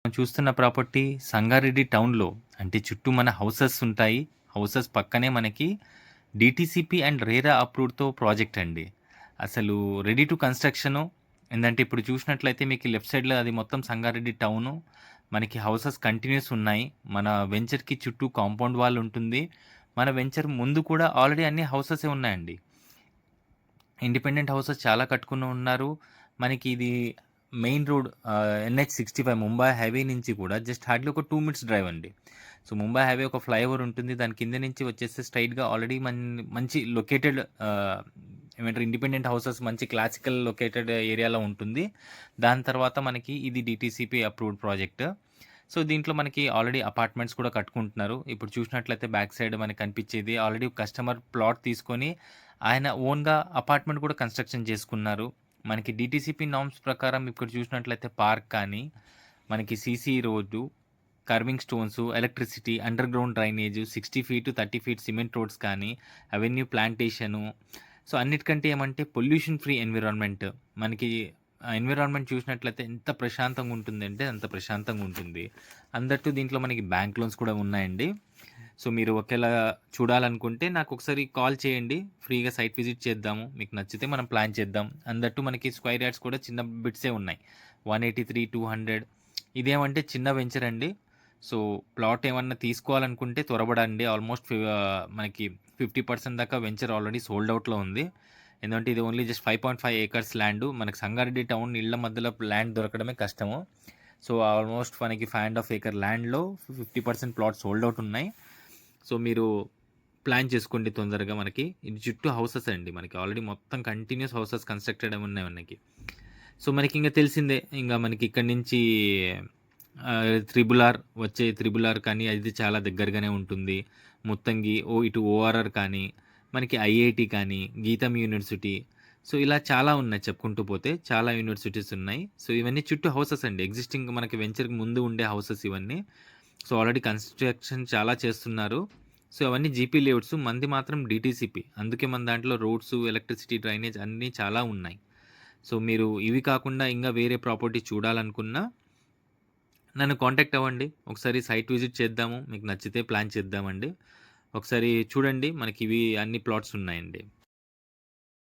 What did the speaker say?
మనం చూస్తున్న ప్రాపర్టీ సంగారెడ్డి టౌన్‌లో అంటే చుట్టూ మన హౌసెస్ ఉంటాయి. హౌసెస్ పక్కనే మనకి డీటీసీపీ అండ్ రేరా అప్రూవ్డ్‌తో ప్రాజెక్ట్ అండి. అసలు రెడీ టు కన్‌స్ట్రక్షను. ఏందంటే ఇప్పుడు చూసినట్లయితే మీకు లెఫ్ట్ సైడ్‌లో అది మొత్తం సంగారెడ్డి టౌను. మనకి హౌసెస్ కంటిన్యూస్ ఉన్నాయి. మన వెంచర్‌కి చుట్టూ కాంపౌండ్ వాల్ ఉంటుంది. మన వెంచర్ ముందు కూడా ఆల్రెడీ అన్ని హౌసెసే ఉన్నాయండి. ఇండిపెండెంట్ హౌసెస్ చాలా కట్టుకుని ఉన్నారు. మనకి ఇది main road NH-65 Mumbai highway నుంచి కూడా జస్ట్ హార్డ్‌లీ ఒక 2 మినిట్స్ డ్రైవ్ అండి. సో, ముంబై హైవే ఒక ఫ్లైఓవర్ ఉంటుంది. దాని కింద నుంచి వచ్చేస్తే స్ట్రెయిట్‌గా ఆల్రెడీ మంచి లొకేటెడ్ ఏమంటారు ఇండిపెండెంట్ హౌసెస్ మంచి క్లాసికల్ లొకేటెడ్ ఏరియాలో ఉంటుంది. దాని తర్వాత మనకి ఇది డీటీసీపీ అప్రూవ్డ్ ప్రాజెక్ట్. సో, దీంట్లో మనకి ఆల్రెడీ అపార్ట్మెంట్స్ కూడా కట్టుకుంటున్నారు. ఇప్పుడు చూసినట్లయితే బ్యాక్ సైడ్ మనకు కనిపించేది ఆల్రెడీ కస్టమర్ ప్లాట్ తీసుకొని ఆయన ఓన్‌గా అపార్ట్మెంట్ కూడా కన్‌స్ట్రక్షన్ చేసుకున్నారు. మనకి డీటీసీపీ నార్మ్స్ ప్రకారం ఇక్కడ చూసినట్లయితే పార్క్ కానీ, మనకి CC road, carving stones, electricity, underground drainage, 60 feet, 30 feet cement roads కానీ, అవెన్యూ ప్లాంటేషను. సో, అన్నిటికంటే ఏమంటే పొల్యూషన్ ఫ్రీ ఎన్విరాన్మెంట్. మనకి ఎన్విరాన్మెంట్ చూసినట్లయితే ఎంత ప్రశాంతంగా ఉంటుందంటే అంత ప్రశాంతంగా ఉంటుంది. అందట్టు దీంట్లో మనకి బ్యాంక్ లోన్స్ కూడా ఉన్నాయండి. సో, మీరు ఒకేలా చూడాలనుకుంటే నాకొకసారి కాల్ చేయండి. ఫ్రీగా సైట్ విజిట్ చేద్దాము. మీకు నచ్చితే మనం ప్లాన్ చేద్దాం. అందట్టు మనకి స్క్వేర్ యార్డ్స్ కూడా చిన్న బిట్సే ఉన్నాయి. 183, 200 ఇదేమంటే చిన్న వెంచర్ అండి. సో, ప్లాట్ ఏమన్నా తీసుకోవాలనుకుంటే త్వరపడండి. ఆల్మోస్ట్ మనకి 50% దాకా వెంచర్ ఆల్రెడీ సోల్డ్ అవుట్‌లో ఉంది. ఎందుకంటే ఇది ఓన్లీ జస్ట్ 5.5 ఏకర్స్ ల్యాండు. మనకి సంగారెడ్డి టౌన్ ఇళ్ళ మధ్యలో ల్యాండ్ దొరకడమే కష్టము. సో, ఆల్మోస్ట్ మనకి 5.5 ఏకర్ ల్యాండ్‌లో 50% ప్లాట్స్ సోల్డ్ అవుట్ ఉన్నాయి. సో, మీరు ప్లాన్ చేసుకోండి తొందరగా మనకి. ఇది చుట్టూ హౌసెస్ అండి. మనకి ఆల్రెడీ మొత్తం కంటిన్యూయస్ హౌసెస్ కన్‌స్ట్రక్టెడ్ ఉన్నాయి మనకి. సో, మనకింక తెలిసిందే. ఇంగ మనకి ఇక్కడి నుంచి త్రిబుల్ ఆర్ వచ్చే త్రిబుల్ ఆర్ కానీ అది చాలా దగ్గరగానే ఉంటుంది. ముత్తంగి ఇటు ఓఆర్ఆర్ కానీ, మనకి ఐఐటీ కానీ, గీతం యూనివర్సిటీ. సో, ఇలా చాలా ఉన్నాయి చెప్పుకుంటూ పోతే. చాలా యూనివర్సిటీస్ ఉన్నాయి. సో, ఇవన్నీ చుట్టూ హౌసెస్ అండి. ఎగ్జిస్టింగ్ మనకి వెంచర్‌కి ముందు ఉండే హౌసెస్ ఇవన్నీ. సో, ఆల్రెడీ కన్‌స్ట్రక్షన్ చాలా చేస్తున్నారు. సో, అవన్నీ జీపీ లేఅవుట్స్. మనది మాత్రం డీటీసీపీ. అందుకే మన దాంట్లో రోడ్స్, ఎలక్ట్రిసిటీ, డ్రైనేజ్ అన్నీ చాలా ఉన్నాయి. సో, మీరు ఇవి కాకుండా ఇంగా వేరే ప్రాపర్టీ చూడాలనుకున్నా నన్ను కాంటాక్ట్ అవ్వండి. ఒకసారి సైట్ విజిట్ చేద్దాము. మీకు నచ్చితే ప్లాన్ చేద్దామండి. ఒకసారి చూడండి. మనకివి అన్ని ప్లాట్స్ ఉన్నాయండి.